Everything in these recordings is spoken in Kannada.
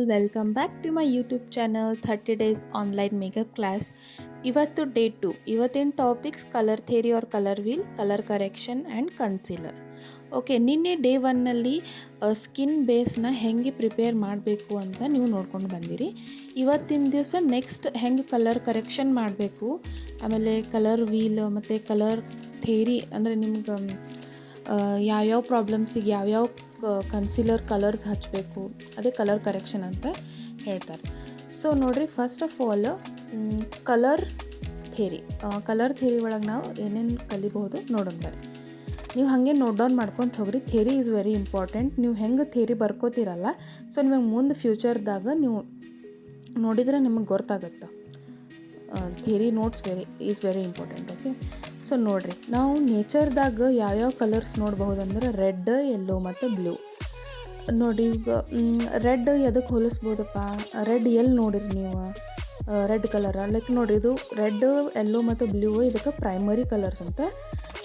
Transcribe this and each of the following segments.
Welcome back to my YouTube channel 30 days online makeup class. ಇವತ್ತು ಡೇ 2. ಇವತ್ತಿನ topics colour theory or colour wheel, colour correction and concealer. Okay, ನಿನ್ನೆ ಡೇ 1ನಲ್ಲಿ ಸ್ಕಿನ್ ಬೇಸ್ನ ಹೆಂಗೆ ಪ್ರಿಪೇರ್ ಮಾಡಬೇಕು ಅಂತ ನೀವು ನೋಡ್ಕೊಂಡು ಬಂದಿರಿ. ಇವತ್ತಿನ ದಿವಸ ನೆಕ್ಸ್ಟ್ ಹೆಂಗೆ ಕಲರ್ ಕರೆಕ್ಷನ್ ಮಾಡಬೇಕು, ಆಮೇಲೆ ಕಲರ್ ವೀಲ್ ಮತ್ತು ಕಲರ್ ಥಿಯರಿ ಅಂದರೆ ನಿಮ್ಗೆ ಯಾವ್ಯಾವ ಪ್ರಾಬ್ಲಮ್ಸಿಗೆ ಯಾವ್ಯಾವ ಕನ್ಸೀಲರ್ ಕಲರ್ಸ್ ಹಚ್ಚಬೇಕು, ಅದೇ ಕಲರ್ ಕರೆಕ್ಷನ್ ಅಂತ ಹೇಳ್ತಾರೆ. ಸೊ ನೋಡಿರಿ, first of all colour theory ಒಳಗೆ ನಾವು ಏನೇನು ಕಲಿಬಹುದು ನೋಡೋಣ ಬರ್ರಿ. ನೀವು ಹಾಗೆ ನೋಟ್ ಡೌನ್ ಮಾಡ್ಕೊತ ಹೋಗ್ರಿ. Theory is very important. ನೀವು ಹೆಂಗೆ ಥಿಯರಿ ಬರ್ಕೋತಿರಲ್ಲ, ಸೊ ನಿಮಗೆ ಮುಂದೆ ಫ್ಯೂಚರ್ದಾಗ ನೀವು ನೋಡಿದರೆ ನಿಮಗೆ ಗೊತ್ತಾಗುತ್ತೆ. Theory notes is very important. Okay, so ನೋಡಿರಿ, ನಾವು ನೇಚರ್ದಾಗ ಯಾವ್ಯಾವ ಕಲರ್ಸ್ ನೋಡ್ಬಹುದಂದ್ರೆ ರೆಡ್, ಯೆಲ್ಲೋ ಮತ್ತು ಬ್ಲೂ. ನೋಡಿ, ಈಗ ರೆಡ್ ಎದಕ್ಕೆ ಹೋಲಿಸ್ಬೋದಪ್ಪ? ರೆಡ್ ಎಲ್ಲಿ ನೋಡಿರಿ ನೀವು? ರೆಡ್ ಕಲರ ಲೈಕ್ ನೋಡಿ, ಇದು ರೆಡ್, ಯೆಲ್ಲೋ ಮತ್ತು ಬ್ಲೂ ಇದಕ್ಕೆ ಪ್ರೈಮರಿ ಕಲರ್ಸ್ ಅಂತ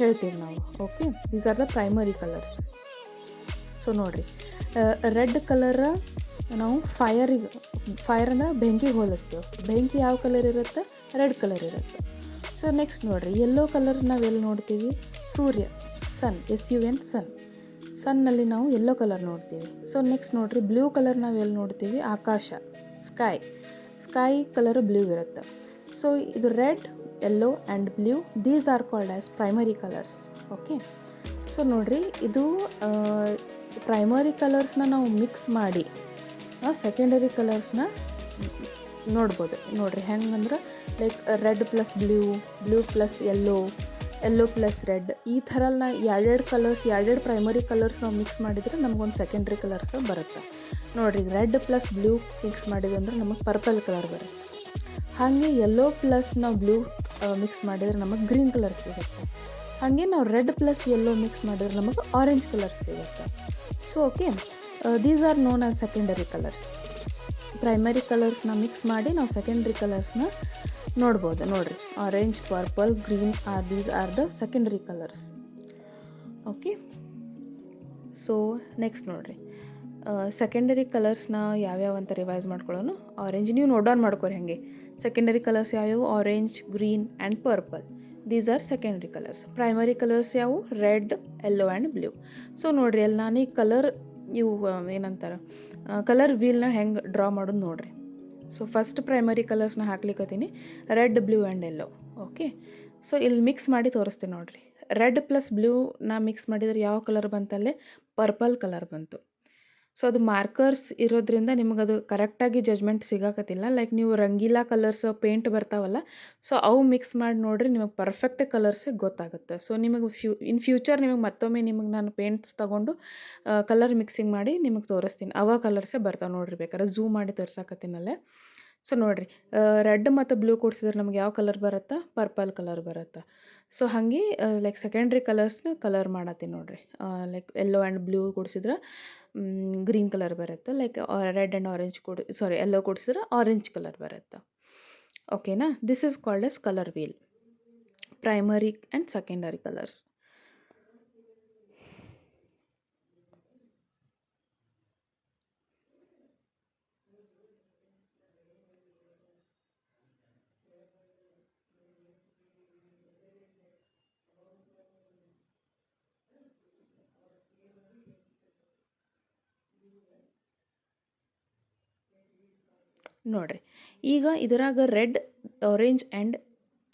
ಹೇಳ್ತೀವಿ ನಾವು. Okay, these are the primary colours. So ನೋಡಿರಿ, ರೆಡ್ ಕಲರ ನಾವು ಫೈರ್ ಅಂದರೆ ಬೆಂಕಿಗೆ ಹೋಲಿಸ್ತೀವಿ. ಬೆಂಕಿ ಯಾವ ಕಲರ್ ಇರುತ್ತೆ? ರೆಡ್ ಕಲರ್ ಇರುತ್ತೆ. ಸೊ ನೆಕ್ಸ್ಟ್ ನೋಡಿರಿ, ಯೆಲ್ಲೋ ಕಲರ್ ನಾವು ಎಲ್ಲಿ ನೋಡ್ತೀವಿ? ಸೂರ್ಯ, ಸನ್, SUN, ಸನ್ನಲ್ಲಿ ನಾವು ಯೆಲ್ಲೋ ಕಲರ್ ನೋಡ್ತೀವಿ. ಸೊ ನೆಕ್ಸ್ಟ್ ನೋಡಿರಿ, ಬ್ಲೂ ಕಲರ್ ನಾವು ಎಲ್ಲಿ ನೋಡ್ತೀವಿ? ಆಕಾಶ, ಸ್ಕೈ ಕಲರ್ ಬ್ಲೂ ಇರುತ್ತೆ. ಸೊ ಇದು red, yellow and blue, these are called as primary colours. Okay, so ನೋಡಿರಿ, ಇದು ಪ್ರೈಮರಿ ಕಲರ್ಸ್ನ ನಾವು ಮಿಕ್ಸ್ ಮಾಡಿ ನಾವು ಸೆಕೆಂಡರಿ ಕಲರ್ಸ್ನ ನೋಡ್ಬೋದು. ನೋಡಿರಿ ಹೆಂಗಂದ್ರೆ like red plus blue plus yellow plus red, ಈ ಥರ ಎರಡೆರಡು ಕಲರ್ಸ್, ಎರಡೆರಡು ಪ್ರೈಮರಿ ಕಲರ್ಸ್ ನಾವು ಮಿಕ್ಸ್ ಮಾಡಿದರೆ ನಮಗೊಂದು ಸೆಕೆಂಡ್ರಿ ಕಲರ್ಸ್ ಬರುತ್ತೆ. ನೋಡಿರಿ, ರೆಡ್ ಪ್ಲಸ್ ಬ್ಲೂ ಮಿಕ್ಸ್ ಮಾಡಿದ್ವಿ ಅಂದ್ರೆ ನಮಗೆ ಪರ್ಪಲ್ ಕಲರ್ ಬರುತ್ತೆ. ಹಾಗೆ ಯೆಲ್ಲೋ ಪ್ಲಸ್ ನಾವು ಬ್ಲೂ ಮಿಕ್ಸ್ ಮಾಡಿದರೆ ನಮಗೆ ಗ್ರೀನ್ ಕಲರ್ ಸಿಗುತ್ತೆ. ಹಾಗೆ ನಾವು ರೆಡ್ ಪ್ಲಸ್ ಯೆಲ್ಲೋ ಮಿಕ್ಸ್ ಮಾಡಿದ್ರೆ ನಮಗೆ ಆರೆಂಜ್ ಕಲರ್ ಸಿಗುತ್ತೆ. So okay, these are known as secondary colours. Primary ಕಲರ್ಸ್ನ ಮಿಕ್ಸ್ ಮಾಡಿ ನಾವು ಸೆಕೆಂಡ್ರಿ ಕಲರ್ಸ್ನ ನೋಡ್ಬೋದು. ನೋಡಿರಿ, orange, purple, green these are the secondary colours. Okay, so next ನೋಡಿರಿ, ಸೆಕೆಂಡರಿ ಕಲರ್ಸ್ನ ಯಾವ್ಯಾವ ಅಂತ ರಿವೈಸ್ ಮಾಡ್ಕೊಳ್ಳೋಣ. ಆರೆಂಜ್ ನೀವು ನೋಟ್ ಡೌನ್ ಮಾಡ್ಕೊರಿ. ಹಾಗೆ ಸೆಕೆಂಡರಿ ಕಲರ್ಸ್ ಯಾವ್ಯಾವು? Orange, green and purple, these are secondary colours. Primary colours ಯಾವುವು? Red, yellow and blue. So ನೋಡಿರಿ, ಅಲ್ಲಿ ನಾನು ಈ ಕಲರ್ ಏನಂತಾರೆ ಕಲರ್ ವೀಲ್ನ ಹೆಂಗೆ ಡ್ರಾ ಮಾಡೋದು ನೋಡಿರಿ. ಸೊ ಫಸ್ಟ್ ಪ್ರೈಮರಿ ಕಲರ್ಸ್ನ ಹಾಕ್ಲಿಕ್ಕತ್ತೀನಿ, red, blue and yellow. Okay, so ಇಲ್ಲಿ ಮಿಕ್ಸ್ ಮಾಡಿ ತೋರಿಸ್ತೀನಿ ನೋಡಿರಿ. ರೆಡ್ ಪ್ಲಸ್ ಬ್ಲೂನ ಮಿಕ್ಸ್ ಮಾಡಿದರೆ ಯಾವ ಕಲರ್ ಬಂತಲ್ಲೇ? ಪರ್ಪಲ್ ಕಲರ್ ಬಂತು. ಸೊ ಅದು ಮಾರ್ಕರ್ಸ್ ಇರೋದ್ರಿಂದ ನಿಮಗದು ಕರೆಕ್ಟಾಗಿ ಜಜ್ಮೆಂಟ್ ಸಿಗಾಕತ್ತಿಲ್ಲ. ಲೈಕ್ ನೀವು ರಂಗೀಲಾ ಕಲರ್ಸ್ ಪೇಂಟ್ ಬರ್ತಾವಲ್ಲ, ಸೊ ಅವು ಮಿಕ್ಸ್ ಮಾಡಿ ನೋಡಿರಿ, ನಿಮಗೆ ಪರ್ಫೆಕ್ಟ್ ಕಲರ್ಸ್ ಗೊತ್ತಾಗುತ್ತೆ. ಸೊ ನಿಮಗೆ ಇನ್ ಫ್ಯೂಚರ್ ನಿಮಗೆ ಮತ್ತೊಮ್ಮೆ ನಾನು ಪೇಂಟ್ಸ್ ತೊಗೊಂಡು ಕಲರ್ ಮಿಕ್ಸಿಂಗ್ ಮಾಡಿ ನಿಮಗೆ ತೋರಿಸ್ತೀನಿ. ಅವ ಕಲರ್ಸೇ ಬರ್ತಾವೆ ನೋಡಿರಿ. ಬೇಕಾದ್ರೆ ಝೂಮ್ ಮಾಡಿ ತೋರ್ಸಕತ್ತೀನಲ್ಲೇ. ಸೊ ನೋಡಿರಿ, ರೆಡ್ ಮತ್ತು ಬ್ಲೂ ಕೂಡಿಸಿದ್ರೆ ನಮ್ಗೆ ಯಾವ ಕಲರ್ ಬರುತ್ತೆ? ಪರ್ಪಲ್ ಕಲರ್ ಬರುತ್ತೆ. ಸೊ ಹಾಗೆ ಲೈಕ್ ಸೆಕೆಂಡ್ರಿ ಕಲರ್ಸ್ನ ಕಲರ್ ಮಾಡತ್ತೀನಿ ನೋಡಿರಿ. ಲೈಕ್ ಯೆಲ್ಲೋ ಆ್ಯಂಡ್ ಬ್ಲೂ ಕೂಡಿಸಿದ್ರೆ ಗ್ರೀನ್ ಕಲರ್ ಬರುತ್ತೆ. Like red and orange yellow ಕೂಡಿಸಿದ್ರೆ ಆರೆಂಜ್ ಕಲರ್ ಬರುತ್ತೆ. ಓಕೆನಾ? This is called as colour wheel, primary and secondary colours. ನೋಡಿರಿ, ಈಗ ಇದರಾಗ ರೆಡ್, ಆರೆಂಜ್ ಆ್ಯಂಡ್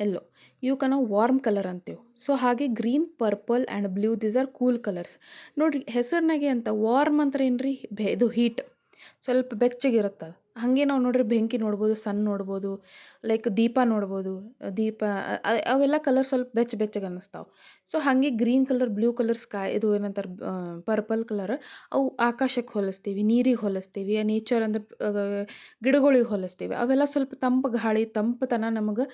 ಯೆಲ್ಲೋ ಇವಕ್ಕೆ ನಾವು ವಾರ್ಮ್ ಕಲರ್ ಅಂತೀವಿ. ಸೊ ಹಾಗೆ green, purple and blue these are cool colours. ನೋಡಿರಿ, ಹೆಸರಿನಾಗೆ ಅಂತ ವಾರ್ಮ್ ಅಂದ್ರೆ ಏನು ರೀ? ಇದು ಹೀಟ್, ಸ್ವಲ್ಪ ಬೆಚ್ಚಗಿರುತ್ತೆ. ಹಾಗೆ ನಾವು ನೋಡ್ರಿ ಬೆಂಕಿ ನೋಡ್ಬೋದು, ಸನ್ ನೋಡ್ಬೋದು, ಲೈಕ್ ದೀಪ ನೋಡ್ಬೋದು. ಅವೆಲ್ಲ ಕಲರ್ ಸ್ವಲ್ಪ ಬೆಚ್ಚಗೆ ಅನ್ನಿಸ್ತಾವೆ. ಸೊ ಹಾಗೆ ಗ್ರೀನ್ ಕಲರ್, ಬ್ಲೂ ಕಲರ್, ಇದು ಏನಂತಾರೆ ಪರ್ಪಲ್ ಕಲರ್, ಅವು ಆಕಾಶಕ್ಕೆ ಹೋಲಿಸ್ತೀವಿ, ನೀರಿಗೆ ಹೋಲಿಸ್ತೀವಿ, ನೇಚರ್ ಅಂದ್ರೆ ಗಿಡಗಳಿಗೆ ಹೋಲಿಸ್ತೀವಿ. ಅವೆಲ್ಲ ಸ್ವಲ್ಪ ತಂಪು ಗಾಳಿ, ತಂಪುತನ ನಮಗೆ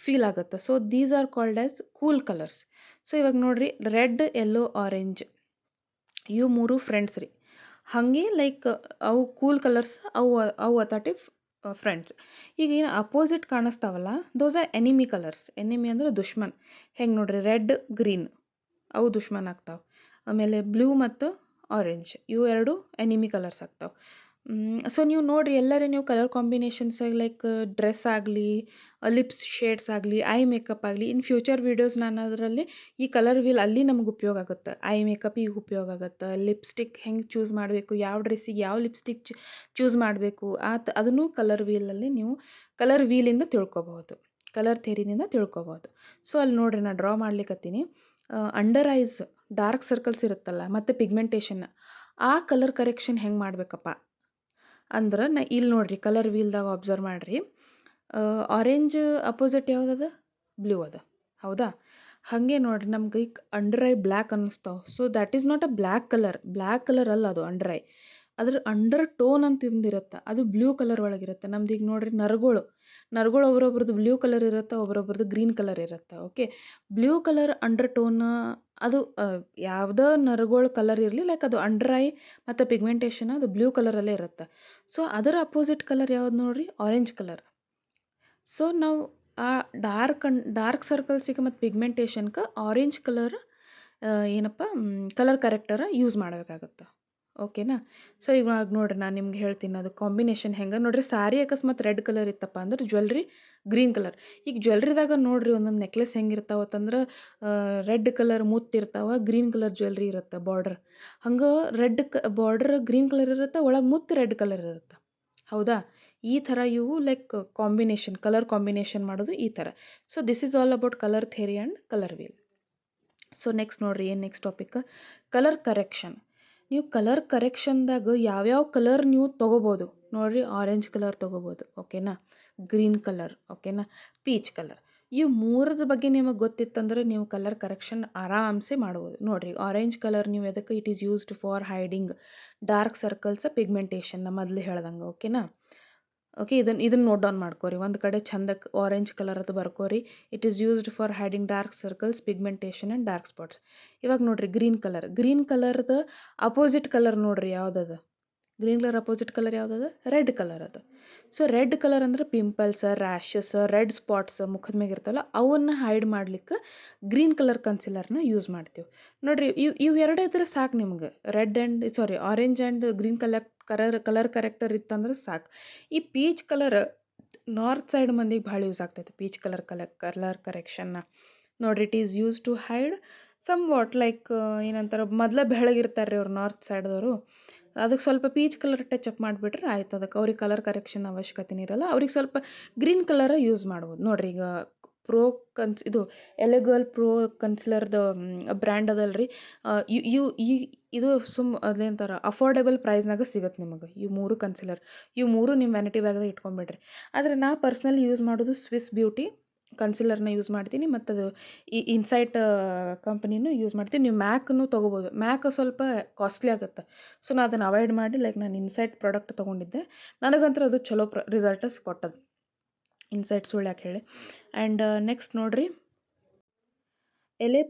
ಫೀಲ್ ಆಗುತ್ತೆ. So these are called as cool colours. So ಇವಾಗ ನೋಡಿರಿ, ರೆಡ್, ಯೆಲ್ಲೋ, ಆರೆಂಜ್ ಇವು ಮೂರು ಫ್ರೆಂಡ್ಸ್ ರೀ. ಹಾಗೆ ಲೈಕ್ ಅವು ಕೂಲ್ ಕಲರ್ಸ್, ಅವು ಅಥಾಟಿ ಫ್ರೆಂಡ್ಸ್. ಈಗ ಏನು ಅಪೋಸಿಟ್ ಕಾಣಿಸ್ತಾವಲ್ಲ, those are enemy colours. Enemy ಅಂದ್ರೆ ದುಶ್ಮನ್. ಹೆಂಗೆ ನೋಡ್ರಿ, ರೆಡ್, ಗ್ರೀನ್ ಅವು ದುಶ್ಮನ್ ಆಗ್ತಾವೆ. ಆಮೇಲೆ ಬ್ಲೂ ಮತ್ತು ಆರೆಂಜ್ ಇವು ಎರಡು ಎನಿಮಿ ಕಲರ್ಸ್ ಆಗ್ತಾವೆ. ಸೊ ನೀವು ನೋಡಿರಿ ಎಲ್ಲರೇ ನೀವು ಕಲರ್ ಕಾಂಬಿನೇಷನ್ಸ್ ಲೈಕ್ ಡ್ರೆಸ್ ಆಗಲಿ, ಲಿಪ್ಸ್ ಶೇಡ್ಸ್ ಆಗಲಿ, ಐ ಮೇಕಪ್ ಆಗಲಿ, ಇನ್ ಫ್ಯೂಚರ್ ವೀಡಿಯೋಸ್ ನಾನು ಅದರಲ್ಲಿ ಈ ಕಲರ್ ವೀಲ್ ಅಲ್ಲಿ ನಮಗೆ ಉಪಯೋಗ ಆಗುತ್ತೆ. ಐ ಮೇಕಪ್ ಈಗ ಉಪಯೋಗ ಆಗುತ್ತೆ. ಲಿಪ್ಸ್ಟಿಕ್ ಹೆಂಗೆ ಚೂಸ್ ಮಾಡಬೇಕು, ಯಾವ ಡ್ರೆಸ್ಸಿಗೆ ಯಾವ ಲಿಪ್ಸ್ಟಿಕ್ ಚೂಸ್ ಮಾಡಬೇಕು ಅದನ್ನು ಕಲರ್ ವೀಲಲ್ಲಿ ನೀವು ಕಲರ್ ವೀಲಿಂದ ತಿಳ್ಕೊಬಹುದು, ಕಲರ್ ಥೇರಿನಿಂದ ತಿಳ್ಕೊಬಹುದು. ಸೊ ಅಲ್ಲಿ ನೋಡಿರಿ ನಾನು ಡ್ರಾ ಮಾಡ್ಲಿಕ್ಕತ್ತೀನಿ. ಅಂಡರ್ ಐಸ್ ಡಾರ್ಕ್ ಸರ್ಕಲ್ಸ್ ಇರುತ್ತಲ್ಲ ಮತ್ತು ಪಿಗ್ಮೆಂಟೇಷನ್, ಆ ಕಲರ್ ಕರೆಕ್ಷನ್ ಹೆಂಗೆ ಮಾಡಬೇಕಪ್ಪ ಅಂದ್ರೆ ಇಲ್ಲಿ ನೋಡಿರಿ ಕಲರ್ ವೀಲ್ದಾಗ ಅಬ್ಸರ್ವ್ ಮಾಡಿರಿ. ಆರೆಂಜ್ ಅಪೋಸಿಟ್ ಯಾವುದದ, ಬ್ಲೂ ಅದ, ಹೌದಾ? ಹಾಗೆ ನೋಡಿರಿ ನಮ್ಗೆ ಈಗ ಅಂಡರ್ ಐ ಬ್ಲ್ಯಾಕ್ ಅನ್ನಿಸ್ತಾವೆ. So that is not a black colour ಅಲ್ಲ ಅದು ಅಂಡರ್ ಐ. ಅದ್ರ ಅಂಡರ್ ಟೋನ್ ಅಂತ ಇಂದಿರುತ್ತೆ, ಅದು ಬ್ಲೂ ಕಲರ್ ಒಳಗಿರುತ್ತೆ. ನಮ್ದು ಈಗ ನೋಡಿರಿ ನರಗಳು ಒಬ್ರೊಬ್ರದ್ದು ಬ್ಲೂ ಕಲರ್ ಇರುತ್ತೆ, ಒಬ್ರೊಬ್ರದ್ದು ಗ್ರೀನ್ ಕಲರ್ ಇರುತ್ತೆ. Okay, blue colour under tone ಅದು ಯಾವುದೋ ನರಗಳು ಕಲರ್ ಇರಲಿ, ಲೈಕ್ ಅದು ಅಂಡರ್ ಐ ಮತ್ತು ಪಿಗ್ಮೆಂಟೇಷನ್ ಅದು ಬ್ಲೂ ಕಲರಲ್ಲೇ ಇರುತ್ತೆ. ಸೊ ಅದರ ಅಪೋಸಿಟ್ ಕಲರ್ ಯಾವ್ದು ನೋಡಿರಿ, ಆರೆಂಜ್ ಕಲರ್. ಸೊ ನಾವು ಆ ಡಾರ್ಕ್ ಸರ್ಕಲ್ಸಿಗೆ ಮತ್ತು ಪಿಗ್ಮೆಂಟೇಷನ್ಗೆ ಆರೆಂಜ್ ಕಲರ್ ಏನಪ್ಪ ಕಲರ್ ಕರೆಕ್ಟರ ಯೂಸ್ ಮಾಡಬೇಕಾಗತ್ತೆ. ಓಕೆನಾ? ಸೊ ಇವಾಗ ನೋಡಿರಿ ನಾನು ನಿಮ್ಗೆ ಹೇಳ್ತೀನಿ ಅದು ಕಾಂಬಿನೇಷನ್ ಹೆಂಗೆ. ನೋಡಿರಿ ಸಾರಿ ಅಕಸ್ಮಾತ್ ರೆಡ್ ಕಲರ್ ಇತ್ತಪ್ಪ ಅಂದ್ರೆ ಜ್ಯುವೆಲ್ರಿ ಗ್ರೀನ್ ಕಲರ್. ಈಗ ಜ್ಯುವೆಲ್ರಿದಾಗ ನೋಡಿರಿ ಒಂದೊಂದು ನೆಕ್ಲೆಸ್ ಹೆಂಗಿರ್ತಾವತ್ತಂದ್ರೆ ರೆಡ್ ಕಲರ್ ಮುತ್ತಿರ್ತಾವೆ, ಗ್ರೀನ್ ಕಲರ್ ಜ್ಯುವೆಲ್ರಿ ಇರುತ್ತೆ ಬಾರ್ಡರ್. ಹಂಗೆ ಬಾರ್ಡರ್ ಗ್ರೀನ್ ಕಲರ್ ಇರುತ್ತೆ, ಒಳಗೆ ಮುತ್ತು ರೆಡ್ ಕಲರ್ ಇರುತ್ತೆ, ಹೌದಾ? ಈ ಥರ ಇವು ಲೈಕ್ ಕಲರ್ ಕಾಂಬಿನೇಷನ್ ಮಾಡೋದು ಈ ಥರ. So this is all about colour theory and colour wheel. So next ನೋಡಿರಿ ಏನು ನೆಕ್ಸ್ಟ್ ಟಾಪಿಕ್, ಕಲರ್ ಕರೆಕ್ಷನ್. ನೀವು ಕಲರ್ ಕರೆಕ್ಷನ್ದಾಗ ಯಾವ್ಯಾವ ಕಲರ್ ನೀವು ತೊಗೋಬೋದು ನೋಡಿರಿ. ಆರೆಂಜ್ ಕಲರ್ ತೊಗೋಬೋದು, ಓಕೆನಾ? ಗ್ರೀನ್ ಕಲರ್, ಓಕೆನಾ? Peach colour. ಇವು ಮೂರದ್ರ ಬಗ್ಗೆ ನಿಮಗೆ ಗೊತ್ತಿತ್ತಂದ್ರೆ ನೀವು ಕಲರ್ ಕರೆಕ್ಷನ್ ಆರಾಮ್ಸೆ ಮಾಡ್ಬೋದು. ನೋಡಿರಿ ಆರೆಂಜ್ ಕಲರ್ ನೀವು ಎದಕ್ಕೆ, it is used for hiding dark circles pigmentation ಮೊದಲು ಹೇಳ್ದಂಗೆ, ಓಕೆನಾ? ಓಕೆ, ಇದನ್ನು ನೋಟ್ ಡೌನ್ ಮಾಡ್ಕೋರಿ ಒಂದು ಕಡೆ ಚಂದಕ್ಕೆ. ಆರೆಂಜ್ ಕಲರ್ ಅದು ಬರ್ಕೋರಿ. It is used for hiding dark circles pigmentation and dark spots. ಇವಾಗ ನೋಡಿರಿ ಗ್ರೀನ್ ಕಲರ್ದು ಅಪೋಸಿಟ್ ಕಲರ್ ನೋಡಿರಿ ಯಾವುದದು. ಗ್ರೀನ್ ಕಲರ್ ಅಪೋಸಿಟ್ ಕಲರ್ ಯಾವುದದ, ರೆಡ್ ಕಲರ್ ಅದು. ಸೊ ರೆಡ್ ಕಲರ್ ಅಂದ್ರೆ ಪಿಂಪಲ್ಸ್, ರ್ಯಾಷಸ್, ರೆಡ್ ಸ್ಪಾಟ್ಸ್ ಮುಖದ ಮ್ಯಾಗ ಇರ್ತಲ್ಲ ಅವನ್ನ ಹೈಡ್ ಮಾಡ್ಲಿಕ್ಕೆ ಗ್ರೀನ್ ಕಲರ್ ಕನ್ಸಿಲರ್ನ ಯೂಸ್ ಮಾಡ್ತೀವಿ. ನೋಡಿರಿ ಇವು ಎರಡೇ ಇದ್ರೆ ಸಾಕು ನಿಮ್ಗೆ. Orange and green colour corrector ಇತ್ತಂದ್ರೆ ಸಾಕು. ಈ ಪೀಚ್ ಕಲರ್ ನಾರ್ತ್ ಸೈಡ್ ಮಂದಿಗೆ ಭಾಳ ಯೂಸ್ ಆಗ್ತೈತೆ, ಪೀಚ್ ಕಲರ್ ಕರೆಕ್ಷನ್ನ. ನೋಡಿರಿ it is use to hide somewhat like ಏನಂತಾರೆ, ಮೊದಲೇ ಬೆಳಗಿರ್ತಾರೆ ರೀ ಅವ್ರು ನಾರ್ತ್ ಸೈಡ್ದವರು. ಅದಕ್ಕೆ ಸ್ವಲ್ಪ ಪೀಚ್ ಕಲರ್ ಟಚ್ ಅಪ್ ಮಾಡಿಬಿಟ್ರೆ ಆಯ್ತು. ಅದಕ್ಕೆ ಅವ್ರಿಗೆ ಕಲರ್ ಕರೆಕ್ಷನ್ ಅವಶ್ಯಕತೆನೇ ಇರೋಲ್ಲ. ಅವ್ರಿಗೆ ಸ್ವಲ್ಪ ಗ್ರೀನ್ ಕಲರ ಯೂಸ್ ಮಾಡ್ಬೋದು. ನೋಡಿರಿ ಈಗ ಇದು ಎಲೆಗಲ್ ಪ್ರೋ ಕನ್ಸಿಲರ್ದು ಬ್ರ್ಯಾಂಡ್ ಅದಲ್ಲ ರೀ. ಇದು ಅದೇಂತಾರೆ ಅಫೋರ್ಡೆಬಲ್ ಪ್ರೈಸ್ನಾಗ ಸಿಗುತ್ತೆ ನಿಮಗೆ ಈ ಮೂರು ಕನ್ಸಿಲರ್. ಇವು ಮೂರು ನಿಮ್ಮ ವ್ಯಾನಿಟಿ ಬ್ಯಾಗ್ದಾಗ ಇಟ್ಕೊಂಡ್ಬಿಡ್ರಿ. ಆದರೆ ನಾ ಪರ್ಸ್ನಲಿ ಯೂಸ್ ಮಾಡೋದು ಸ್ವಿಸ್ ಬ್ಯೂಟಿ ಕನ್ಸಿಲರ್ನ ಯೂಸ್ ಮಾಡ್ತೀನಿ, ಮತ್ತು ಅದು ಈ ಇನ್ಸೈಟ್ ಕಂಪ್ನಿನೂ ಯೂಸ್ ಮಾಡ್ತೀನಿ. ನೀವು ಮ್ಯಾಕ್ನು ತೊಗೋಬೋದು. ಮ್ಯಾಕ್ ಸ್ವಲ್ಪ ಕಾಸ್ಟ್ಲಿ ಆಗುತ್ತೆ. ಸೊ ನಾನು ಅದನ್ನು ಅವಾಯ್ಡ್ ಮಾಡಿ ಲೈಕ್ ನಾನು ಇನ್ಸೈಟ್ ಪ್ರಾಡಕ್ಟ್ ತೊಗೊಂಡಿದ್ದೆ. ನನಗಂತೂ ಅದು ಚಲೋ ರಿಸಲ್ಟಸ್ ಕೊಟ್ಟದು, ಇನ್ಸೈಟ್ ಸುಳ್ಳು ಯಾಕೆ ಹೇಳಿ. ಆ್ಯಂಡ್ ನೆಕ್ಸ್ಟ್ ನೋಡಿರಿ ಎಲೆ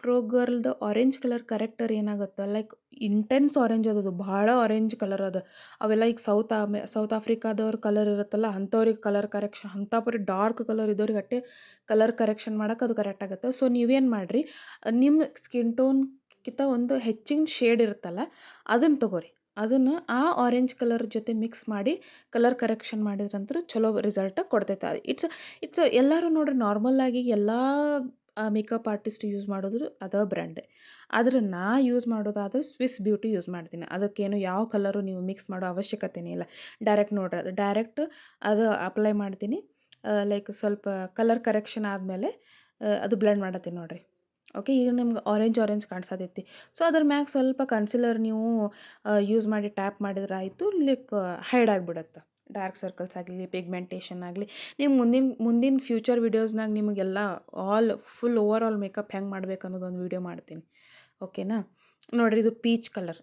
ಪ್ರೋಗರ್ಲ್ದು ಆರೆಂಜ್ ಕಲರ್ ಕರೆಕ್ಟರ್ ಏನಾಗುತ್ತೆ, ಲೈಕ್ ಇಂಟೆನ್ಸ್ ಆರೆಂಜ್ ಅದದು, ಭಾಳ ಆರೆಂಜ್ ಕಲರ್ ಅದು. ಅವೆಲ್ಲ ಈಗ ಸೌತ್ ಆಫ್ರಿಕಾದವ್ರ ಕಲರ್ ಇರುತ್ತಲ್ಲ ಅಂಥವ್ರಿಗೆ ಕಲರ್ ಕರೆಕ್ಷನ್, ಅಂಥ ಪರಿ ಡಾರ್ಕ್ ಕಲರ್ ಇದ್ದವ್ರಿಗೆ ಅಟ್ಟೆ ಕಲರ್ ಕರೆಕ್ಷನ್ ಮಾಡೋಕೆ ಅದು ಕರೆಕ್ಟ್ ಆಗುತ್ತೆ. ಸೊ ನೀವೇನು ಮಾಡಿರಿ, ನಿಮ್ಮ ಸ್ಕಿನ್ ಟೋನ್ಗಿಂತ ಒಂದು ಹೆಚ್ಚಿನ ಶೇಡ್ ಇರುತ್ತಲ್ಲ ಅದನ್ನು ತೊಗೋರಿ. ಅದನ್ನು ಆ ಆರೆಂಜ್ ಕಲರ್ ಜೊತೆ ಮಿಕ್ಸ್ ಮಾಡಿ ಕಲರ್ ಕರೆಕ್ಷನ್ ಮಾಡಿದ್ರಂತೂ ಚಲೋ ರಿಸಲ್ಟ ಕೊಡ್ತೈತೆ. ಇಟ್ಸ್ ಎಲ್ಲರೂ ನೋಡ್ರಿ ನಾರ್ಮಲ್ಲಾಗಿ ಎಲ್ಲ ಮೇಕಪ್ ಆರ್ಟಿಸ್ಟ್ ಯೂಸ್ ಮಾಡೋದು ಅದೇ ಬ್ರ್ಯಾಂಡ್. ಆದರೆ ನಾ ಯೂಸ್ ಮಾಡೋದಾದ್ರೆ ಸ್ವಿಸ್ ಬ್ಯೂಟಿ ಯೂಸ್ ಮಾಡ್ತೀನಿ. ಅದಕ್ಕೇನು ಯಾವ ಕಲರು ನೀವು ಮಿಕ್ಸ್ ಮಾಡೋ ಅವಶ್ಯಕತೆನೇ ಇಲ್ಲ. ಡೈರೆಕ್ಟ್ ನೋಡ್ರಿ, ಅದು ಡೈರೆಕ್ಟ್ ಅದು ಅಪ್ಲೈ ಮಾಡ್ತೀನಿ. ಲೈಕ್ ಸ್ವಲ್ಪ ಕಲರ್ ಕರೆಕ್ಷನ್ ಆದಮೇಲೆ ಅದು ಬ್ಲೆಂಡ್ ಮಾಡತ್ತೀನಿ ನೋಡಿರಿ. ಓಕೆ, ಈಗ ನಿಮ್ಗೆ ಆರೆಂಜ್ ಕಾಣಿಸತೈತಿ. ಸೊ ಅದ್ರ ಮ್ಯಾಗ ಸ್ವಲ್ಪ ಕನ್ಸಿಲರ್ ನೀವು ಯೂಸ್ ಮಾಡಿ ಟ್ಯಾಪ್ ಮಾಡಿದ್ರೆ ಆಯಿತು, ಲೈಕ್ ಹೈಡ್ ಆಗಿಬಿಡುತ್ತೆ ಡಾರ್ಕ್ ಸರ್ಕಲ್ಸ್ ಆಗಲಿ, ಪಿಗ್ಮೆಂಟೇಷನ್ ಆಗಲಿ. ನೀವು ಮುಂದಿನ ಫ್ಯೂಚರ್ ವೀಡಿಯೋಸ್ನಾಗ ನಿಮಗೆಲ್ಲ ಫುಲ್ ಓವರ್ ಆಲ್ ಮೇಕಪ್ ಹೆಂಗೆ ಮಾಡ್ಬೇಕು ಅನ್ನೋದೊಂದು ವೀಡಿಯೋ ಮಾಡ್ತೀನಿ, ಓಕೆನಾ? ನೋಡಿರಿ ಇದು ಪೀಚ್ ಕಲರ್.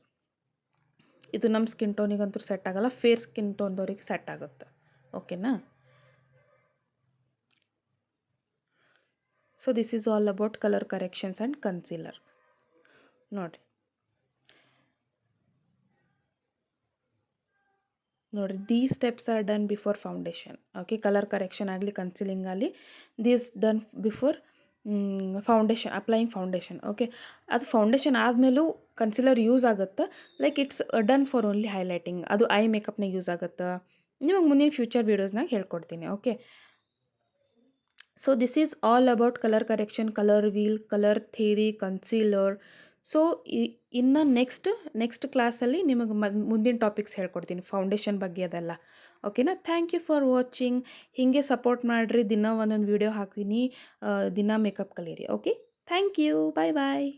ಇದು ನಮ್ಮ ಸ್ಕಿನ್ ಟೋನಿಗಂತೂ ಸೆಟ್ ಆಗೋಲ್ಲ, ಫೇರ್ ಸ್ಕಿನ್ ಟೋನ್ದವ್ರಿಗೆ ಸೆಟ್ ಆಗುತ್ತೆ, ಓಕೆನಾ? So this is all about colour corrections and concealer. ನೋಡಿರಿ these steps are done before foundation. Okay, colour correction ಆಗಲಿ, ಕನ್ಸೀಲಿಂಗ್ ಆಗಲಿ, these done before foundation applying foundation. Okay, ಅದು ಫೌಂಡೇಶನ್ ಆದಮೇಲೂ ಕನ್ಸಿಲರ್ ಯೂಸ್ ಆಗುತ್ತೆ. Like it's done for only highlighting. ಅದು ಐ ಮೇಕಪ್ನಾಗ ಯೂಸ್ ಆಗುತ್ತೆ. ನಿಮಗೆ ಮುಂದಿನ ಫ್ಯೂಚರ್ ವೀಡಿಯೋಸ್ನಾಗ ಹೇಳ್ಕೊಡ್ತೀನಿ. Okay, so this is all about colour correction, colour wheel, colour theory, concealer. So ಇನ್ನು ನೆಕ್ಸ್ಟ್ ಕ್ಲಾಸಲ್ಲಿ ನಿಮಗೆ ಮುಂದಿನ ಟಾಪಿಕ್ಸ್ ಹೇಳ್ಕೊಡ್ತೀನಿ, ಫೌಂಡೇಶನ್ ಬಗ್ಗೆ ಅದೆಲ್ಲ. ಓಕೆನಾ? Thank you for watching. ಹೀಗೆ ಸಪೋರ್ಟ್ ಮಾಡಿರಿ. ದಿನ ಒಂದೊಂದು ವೀಡಿಯೋ ಹಾಕ್ತೀನಿ. ದಿನ ಮೇಕಪ್ ಕಲೀರಿ. Okay, thank you. Bye bye.